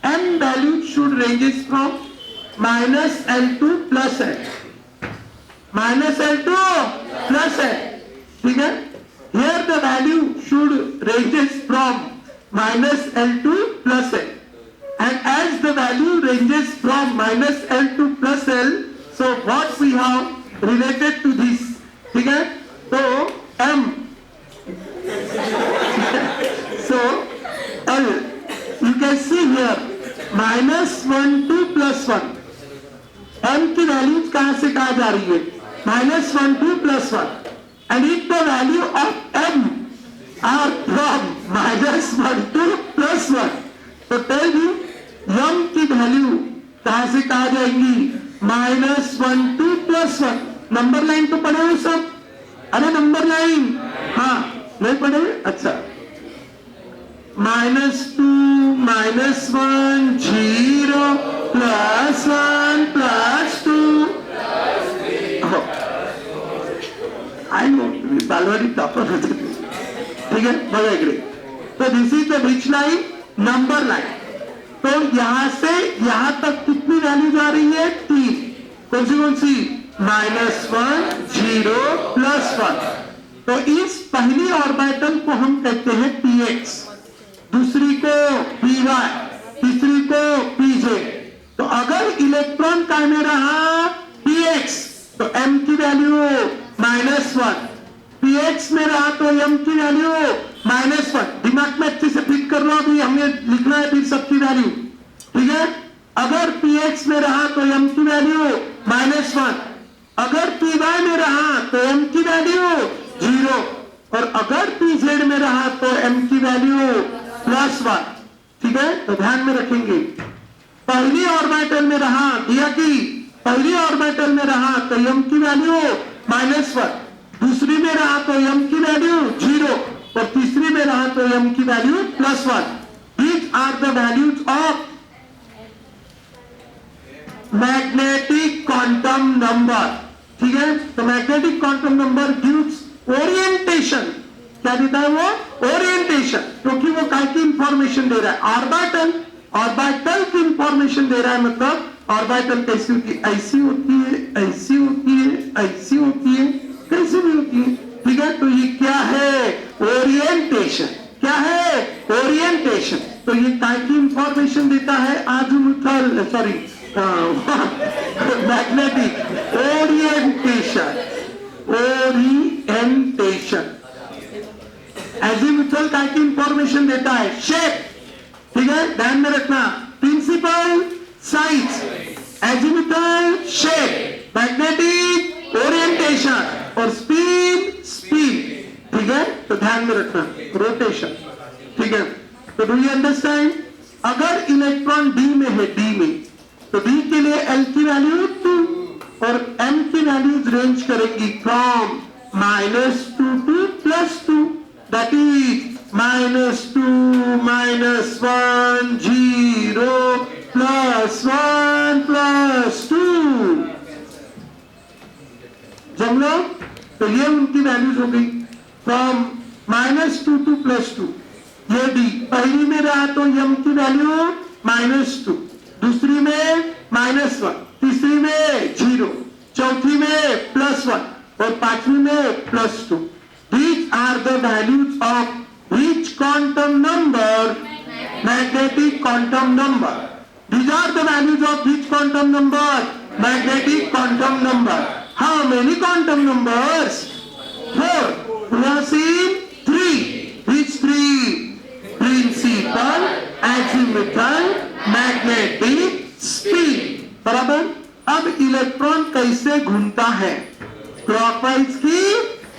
m value should ranges from -L to +L, -L to +L, ठीक है, here the value should ranges from -L to +L, and as the value ranges from -L to +L, so what we have related to this, ठीक है, तो m so L let's see here, -1 2 +1, m की values कहां से कहा जा रही है? -1 2 +1, and if the value of m are from -1 2 +1, तो tell me m की वैल्यू कहां से कहा जाएंगी? -1 2 +1। नंबर लाइन तो पढ़े हो सब? अरे नंबर लाइन, हाँ नहीं पढ़े? अच्छा, -2 -1 0 +1 +2, आय नो तुम्ही बालवाडी टॉपर होते, ठीक है? बघा इकडे, तो this is the which line? Number line. तो यहां से यहां तक कितनी वैल्यूज आ रही है? 3। कौन सी? -1 0 +1। तो इस पहली ऑर्बिटल को हम कहते हैं px, दूसरी को py, तीसरी को pj। तो अगर इलेक्ट्रॉन का में रहा px तो m की वैल्यू -1, px में रहा तो m की वैल्यू -1। दिमाग में अच्छे से फिट कर लो, अभी हमें लिखना है फिर सबकी वैल्यू, ठीक है? अगर px में रहा तो m की वैल्यू -1, अगर py में रहा तो m की वैल्यू 0, और अगर pz में रहा तो m की वैल्यू +1, ठीक है? तो ध्यान में रखेंगे, पहली ऑर्बिटल में रहा दिया कि पहली ऑर्बिटल में रहा तो m की वैल्यू -1, दूसरी में रहा तो m की वैल्यू 0, और तीसरी में रहा तो m की value +1। These are the values of magnetic quantum number, ठीक है? तो magnetic quantum number gives orientation. क्या देता है वो? ओरिएंटेशन, क्योंकि वो काय की इंफॉर्मेशन दे रहा है? ऑर्बिटल की इंफॉर्मेशन दे रहा है। मतलब ऑर्बिटल कैसी होती है? ऐसी होती है, ऐसी होती है, ऐसी होती है, कैसी भी होती है, ठीक है? तो ये क्या है? ओरिएंटेशन। क्या है? ओरिएंटेशन। तो ये काय की इंफॉर्मेशन देता है? Azimuthal, sorry, magnetic orientation. Orientation azimuthal काय की इंफॉर्मेशन देता है? शेप, ठीक है? ध्यान में रखना, principal size, azimuthal shape, magnetic orientation, और स्पिन ठीक है? तो ध्यान में रखना, रोटेशन, ठीक है? तो डू यू अंडरस्टैंड? अगर इलेक्ट्रॉन डी में है, डी में, तो डी के लिए L की वैल्यू 2 और M की वैल्यूज रेंज करेंगी फ्रॉम -2 to +2, दैट इज -2 -1 0 +1 +2। जमलो? तो ये उनकी वैल्यूज हो गई फ्रॉम -2 to +2। ये डी पहली में रहा तो M की वैल्यू -2, दूसरी में -1, तीसरी में 0, चौथी में +1 और पांचवी में +2। These are the values of which quantum number? Magnetic quantum number. These are the values of which quantum number? Magnetic quantum number. How many quantum numbers? 4. We have seen 3. Which 3? Principal, azimuthal, magnetic spin, बराबर। अब electron कैसे घूमता है? Clockwise की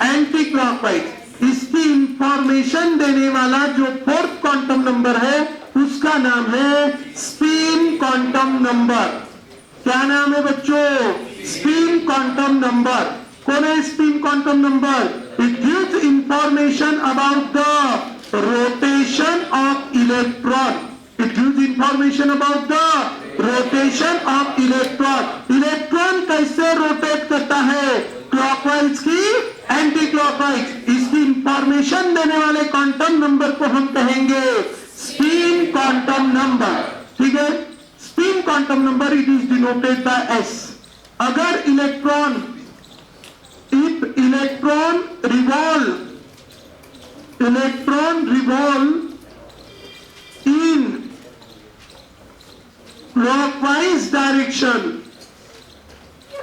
anti clockwise. इसकी information देने वाला जो 4th क्वांटम नंबर है उसका नाम है स्पिन क्वांटम नंबर। क्या नाम है बच्चों? Spin quantum number. कौन है spin quantum number? It gives information about the rotation of electron. It gives information about the rotation of electron. Electron कैसे रोटेट करता है? क्लॉकवाइज की एंटी क्लॉकवाइज। इसकी इंफॉर्मेशन देने वाले क्वांटम नंबर को हम कहेंगे स्पिन क्वांटम नंबर, ठीक है? Spin quantum number it is denoted bye S। अगर electron, if electron revolve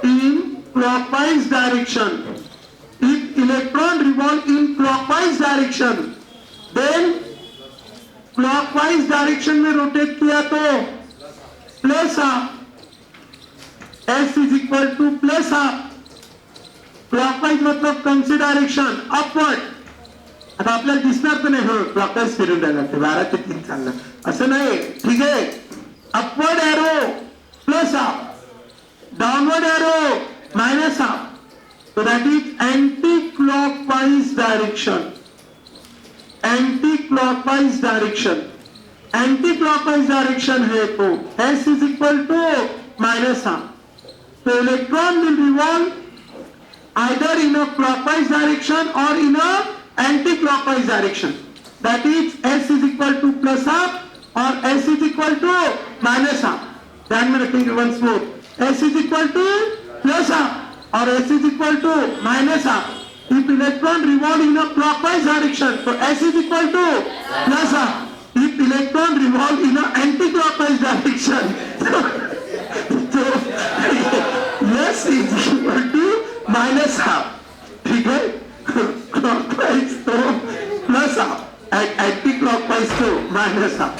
in clockwise direction, if electron revolve in clockwise direction, then clockwise direction में रोटेट किया तो plus half, s is equal two plus half. Clockwise मतलब कोणची direction, upward. आता आपल्याला दिसणार तर नाही, हो क्लॉकवाइज फिरून राहिला ते 12 ते 3 चाललं असं नाही, ठीक आहे. Upward arrow plus half, downward arrow minus half. So that is anti-clockwise direction. Anti-clockwise direction. Anti-clockwise direction है तो s is equal to minus half. So electron will revolve either in a clockwise direction or in a anti-clockwise direction. That is s is equal to plus half or s is equal to minus half. ध्यान में रखेंगे once more. s is equal to plus half or s is equal to minus half. If electron revolve in a clockwise direction, so s is equal to plus half. If electron revolve in a anti-clockwise direction, so s is equal to minus half. ठीक है? Clockwise तो plus half, and anti-clockwise तो minus half.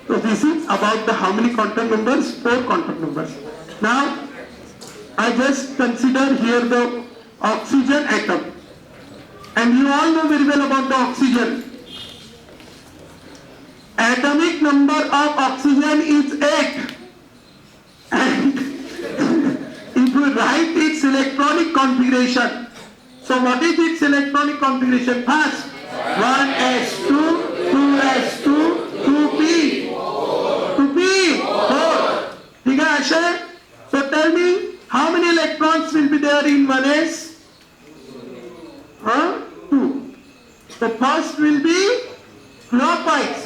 So this is about the how many quantum numbers? 4 quantum numbers. Now I just consider here the oxygen atom, and you all know very well about the oxygen. Atomic number of oxygen is 8, and if we write its electronic configuration, so what is its electronic configuration? First 1s2 2s2 2p 4. ठीक है आशय? So tell me, how many electrons will be there in 1s? 2. The first will be clockwise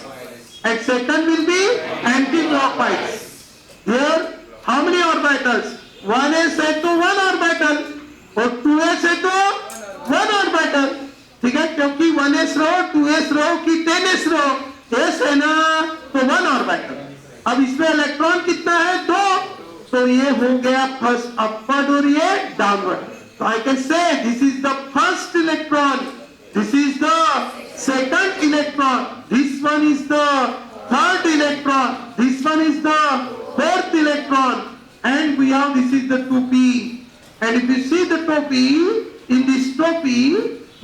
and second will be anti-clockwise. Here, how many orbitals? 1s है तो 1 orbital और 2s है तो 1 orbital. ठीक है, क्योंकि 1s रो 2s रो की 10s रो s है ना, तो 1 orbital. अब इसमें इलेक्ट्रॉन कितना है? 2. तो ये हो गया फर्स्ट अपवर्ड और ये डाउनवर्ड. तो I can say this is the first electron, this is the second electron, this one is the third electron, this one is the fourth electron, and we have this is the 2p. And if you see the 2p, in this 2p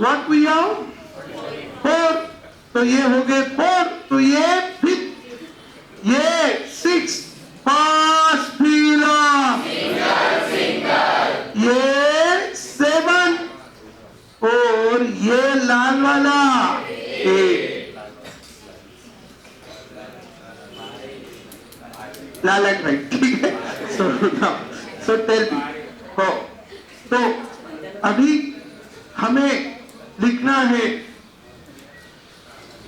what we have 4. तो ये हो गए 4, तो ये 5, ये 6, 5 पीला, ये 7 और ये लाल वाला 8. लाल एंड व्हाइट, ठीक है. सो टेल मी, हो तो अभी हमें लिखना है,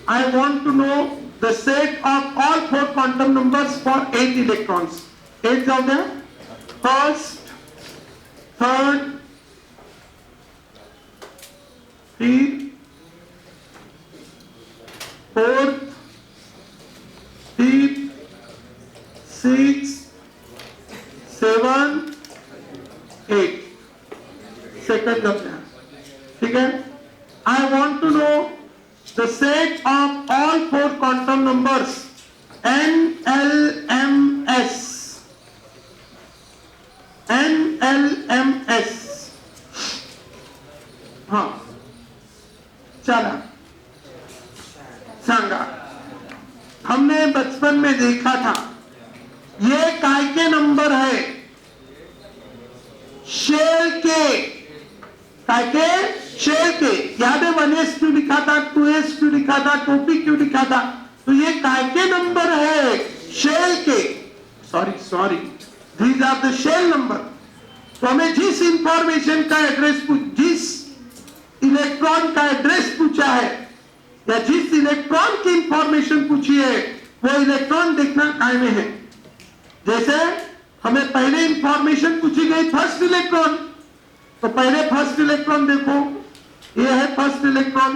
I want to know the set of all 4 quantum numbers for 8 electrons. 8 जाओ गया, first, third, fifth, fourth, fifth, sixth, 7, 8. Second जाओ गया, ठीक है. I want to know the set of all 4 quantum numbers NLMS. NLMS. हाँ, चला सांगा. हमने बचपन में देखा था, ये काय के नंबर है? शेल के. काय के? शेल के. याद है 1s क्यों लिखा था, 2s क्यों लिखा था, 2p क्यों लिखा था? तो ये काय के नंबर है? शेल के. Sorry, these are the shell number. तो हमें जिस इंफॉर्मेशन का एड्रेस जिस इलेक्ट्रॉन का एड्रेस पूछा है या जिस इलेक्ट्रॉन की इंफॉर्मेशन पूछी है, वो इलेक्ट्रॉन देखना काय में है. जैसे हमें पहले इंफॉर्मेशन पूछी गई फर्स्ट इलेक्ट्रॉन, तो पहले फर्स्ट इलेक्ट्रॉन देखो, ये है फर्स्ट इलेक्ट्रॉन,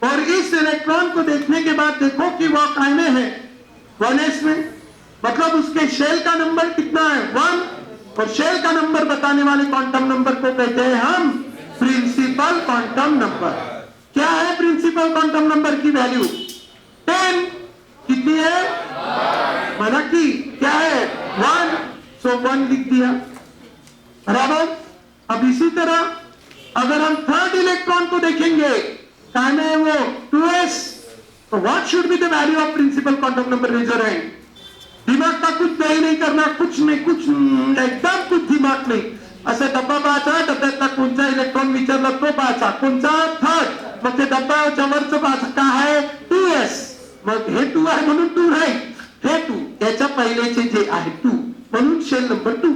और इस इलेक्ट्रॉन को देखने के बाद देखो कि वह काय में है? 1s में. मतलब उसके शेल का नंबर कितना है? 1. और शेल का नंबर बताने वाले क्वांटम नंबर को कहते हैं हम प्रिंसिपल क्वांटम नंबर. क्या है प्रिंसिपल क्वांटम नंबर की वैल्यू? 10. कितनी है? माना कि क्या है? 1, सो 1 लिख दिया, बराबर। अब इसी तरह अगर हम थर्ड इलेक्ट्रॉन को देखेंगे, क्या है वो? 2s, तो what should be the value of principal quantum number? रेजर है, दिमाग का कुछ नहीं करना, कुछ नाही, कुछ एकदम कुछ दिमाग नाही. असं डब्बा पाहायचा, डब्यातला कोणता इलेक्ट्रॉन विचारला तो पाहायचा, कोणता? थर्ड. मग ते डब्याच्या वरचं पाहायचं, काय आहे? 2s. मग हे 2 आहे म्हणून 2 राहील, हे 2, याच्या पहिलेचे जे आहे 2 म्हणून शेल नंबर 2.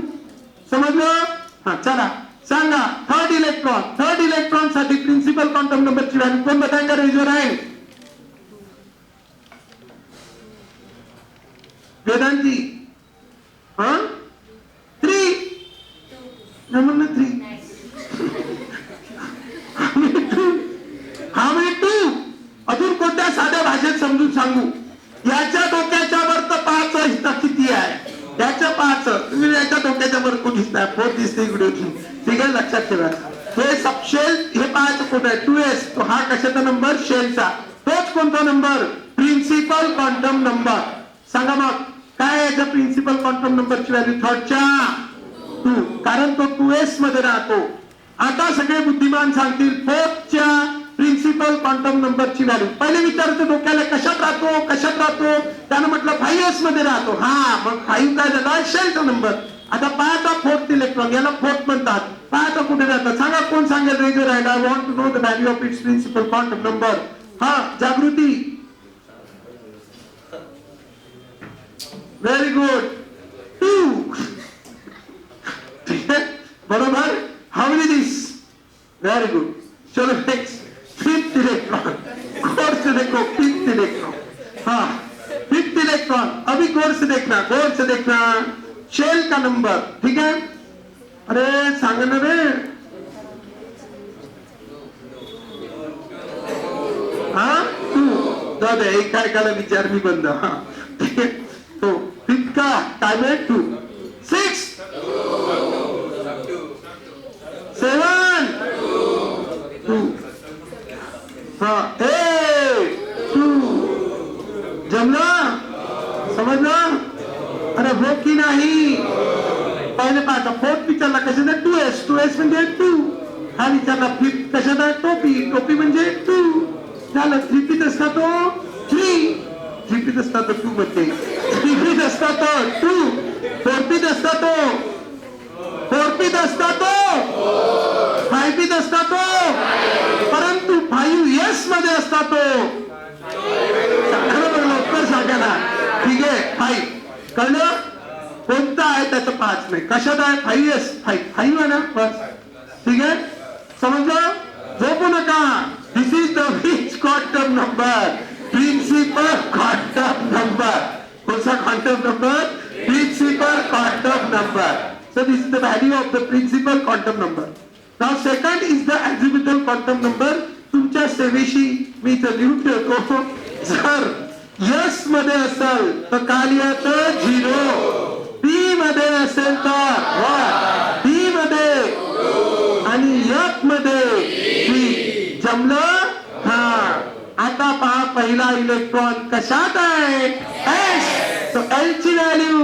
समजलं? हा, चला सांगा थर्ड इलेक्ट्रॉन साठी प्रिन्सिपल क्वांटम नंबरची व्हॅल्यू कोण बताएगा? रेजर आहे वेदांती. हा, 3 नंबर 3. हा म्हणजे 2. अजून कोणत्या साध्या भाषेत समजून सांगू? याच्या डोक्याच्या वर तर 5 हिस्सा किती आहे? याच्या 5, तुम्ही याच्या डोक्याच्या वर कोण दिसताय? 4 दिसते इकडे. ठीक आहे, लक्षात ठेवा. हे सबशेल, हे 5 कोण आहे? 2s. तो हा कशाचा नंबर? शेलचा. तोच कोणता नंबर? Principal quantum number. सांगा मग काय याच्या प्रिन्सिपल क्वांटम नंबरची व्हॅल्यू? थर्डच्या 2, कारण तो 2s मध्ये राहतो. आता सगळे बुद्धिमान सांगतील फोर्थच्या प्रिन्सिपल क्वांटम नंबरची व्हॅल्यू. पहिले विचारतो डोक्याला कशात राहतो? त्यानं म्हटलं 5s मध्ये राहतो. हा, मग 5 काय झाला? शेलचा नंबर. आता 5चा फोर्थ इलेक्ट्रॉन, याला फोर्थ म्हणतात. 5चा कुठे राहतात? सांगा, कोण सांगेल? रेजर आहे. I want to know the value of its principal quantum number. हा, जागृती. Very good. 2. ठीक है, बरोबर. How many this? Very good. चलो नेक्स्ट, फिफ्थ इलेक्ट्रॉन. गौर से देखो, फिफ्थ इलेक्ट्रॉन. हाँ, फिफ्थ इलेक्ट्रॉन. अभी गौर से देखना, शेल का नंबर. ठीक है, अरे सांग ना रे. हाँ, 2. जाऊ दे, एकाला विचार मी बंद. हा, ठीक है. तो फिफ्थ का काय में 2. 6, 7, 2. हाँ, 8, 2. जमला? समजला? अरे हो की नाही? पहिले पाहता फोर्थ विचारला कशाचा? 2s म्हणजे 2. हा विचारला फिफ्थ कशाचा? टोपी म्हणजे 2 झालं. थ्रीपीत असता तो 3, थ्रीपीत असता तो 2 मध्ये, थ्रीपीत असता तो 2, फोरपीत असता तो 4पीत असता तो 5पीत असता तो, परंतु 5s मध्ये असता तो. लवकर सांगा ना. ठीक आहे, 5 कळलं? कोणता आहे त्याचं 5 नाही. कशात आहे? 5s. 5 आहे ना, बस. ठीक आहे, समजलं? झोपू नका. This is the which quantum number? Principal quantum number. कोणता quantum number? Principal quantum number. So this is the value of the principal quantum number. Now second is the azimuthal quantum number. तुमच्या सेवेशी मी इथं लिहून ठेवतो. जर yes मध्ये असेल तर काय लिहायचं? 0. पी मध्ये असेल तर 1, डी मध्ये आणि एफ मध्ये 3. जमलं? हा. आता पहा, पहिला इलेक्ट्रॉन कशात आहे? एस. तो एल ची value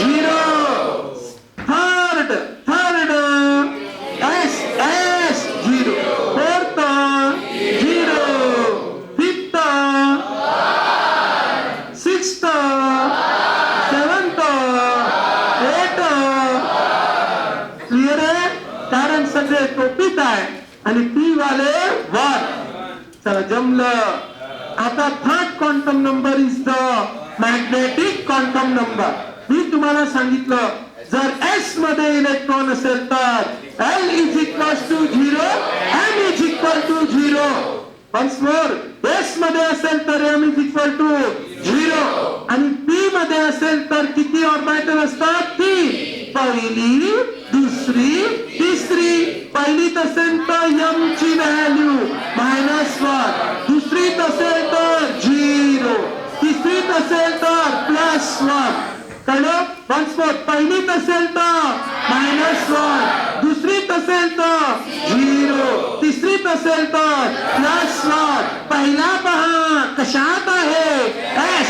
0. Third S 0. Fourth 0. Fifth 6th 7th 8th. Clear आहे? कारण सगळे टोपीत आहे आणि पी वाले 1. चला, जमलं. आता third quantum number is the magnetic quantum number. मी तुम्हाला सांगितलं, जर S मध्ये इलेक्ट्रॉन असेल तर L is equal to 0, M is equal to 0. Once more, S मध्ये असेल तर M इज इक्वल टू 0 आणि P मध्ये असेल तर किती ऑर्बिटल असतात? 3. पहिली, दुसरी, तिसरी. पहिलीत असेल तर M ची व्हॅल्यू -1, दुसरीत असेल तर 0, तिसरीत असेल तर +1. कळलं? वन्स मोर, पहिलीत असेल तर -1, दुसरीत असेल तर 0, तिसरीत असेल तर +1. पहिला पहा कशात आहे? S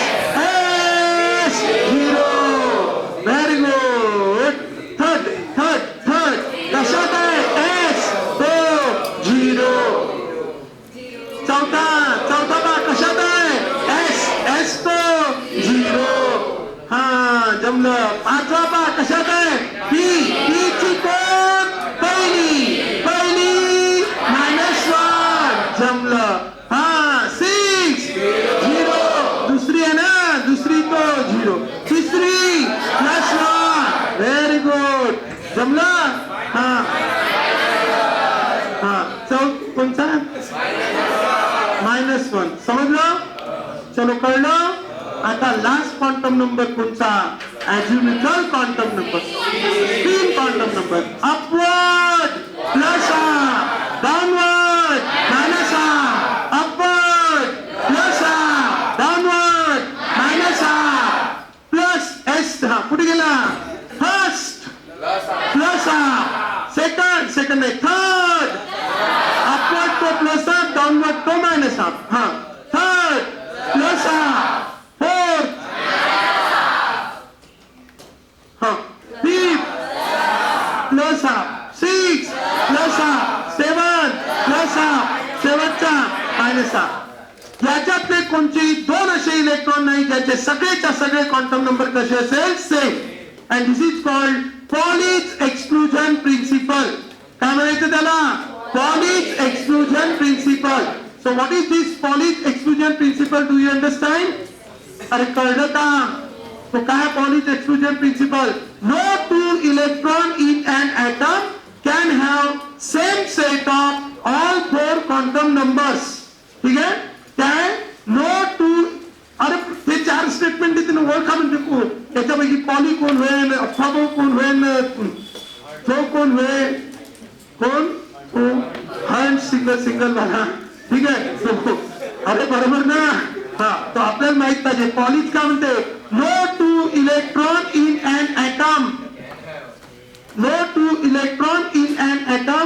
जमलं. पाचवा पा कशात आहे पी ची कोण पहिली -1 जमलं. हा 6 0 दुसरी आहे ना दुसरी तो 0 तिसरी +1 व्हेरी गुड जमलं. हा कोणता -1 समजलं. चलो कळलं. आता लास्ट क्वांटम नंबर कोणता azimuthal quantum number 3 quantum number upward +1 downward -1 upward +1 downward -1 +s हा कुठे गेला फर्स्ट +1 सेकंड नाही थर्ड अपवर्ड तो +1 डाउनवर्ड तो -1 हा थर्ड +1 फोर्थ हा फिफ्थ +1 सिक्स +1 सेवन +1 शेवटचा -1 याच्यातले कोणतेही 2 असे इलेक्ट्रॉन नाही ज्याचे सगळेच्या सगळे क्वांटम नंबर कसे असेल same. And this is called Pauli's exclusion principle. काय म्हणायचं त्याला Pauli's exclusion principle. So what is this Pauli's exclusion principle do you understand. अरे कळलं का तो काय Pauli's exclusion principle. No 2 electron in an atom can have same set of all 4 quantum numbers. ठीक आहे काय नो 2 अरे ते 4 स्टेटमेंट देते ना ओळखा म्हणजे कोण त्याच्यापैकी पॉली कोण होईल अफाबो कोण होईल जो कोण होईल कोण हंड सिंगल वाला. ठीक आहे तो अरे बरोबर ना. हा तो आपल्याला माहित पाहिजे. पॉलिश का म्हणते no 2 electron in an atom no 2 electron in an atom